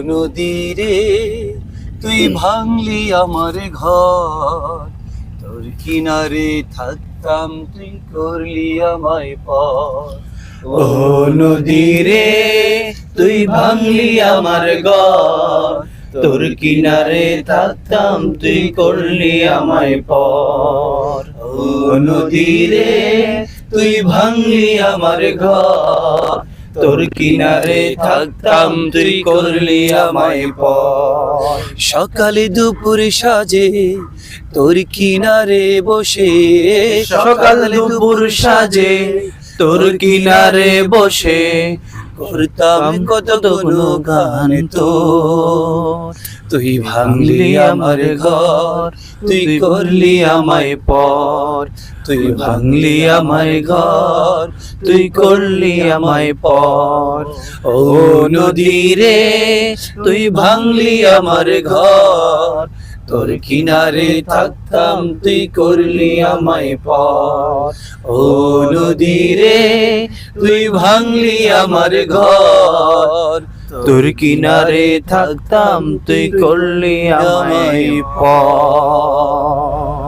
নদী রে তুই ভাঙলি আমার ঘর, তোর কিনারে থাকতাম তুই করলি আমায় পর। ও নদী রে তুই ভাঙলি আমার ঘর, তোর কিনারে থাকতাম তুই করলি আমায় পর। ও নদী রে তুই ভাঙলি আমার ঘর, তোর কিনারে থাকতাম তুই করলি আমায় পর। সকালে দুপুর সাজে তোর কিনারে বসে, সকাল দুপুর সাজে তোর কিনারে বসে করতাম কত গান তোর। তুই ভাঙলি আমার ঘর, তুই করলি আমায় পর। তুই ভাঙলি আমায় ঘর, তুই করলি আমায় পর। ও নদী রে তুই ভাঙলি আমার ঘর, তোর কিনারে থাকতাম তুই করলি আমায় পর। ও নদী রে তুই ভাঙলি আমার ঘর, তোর কিনারে থাকতাম তুই করলি আমায় পর।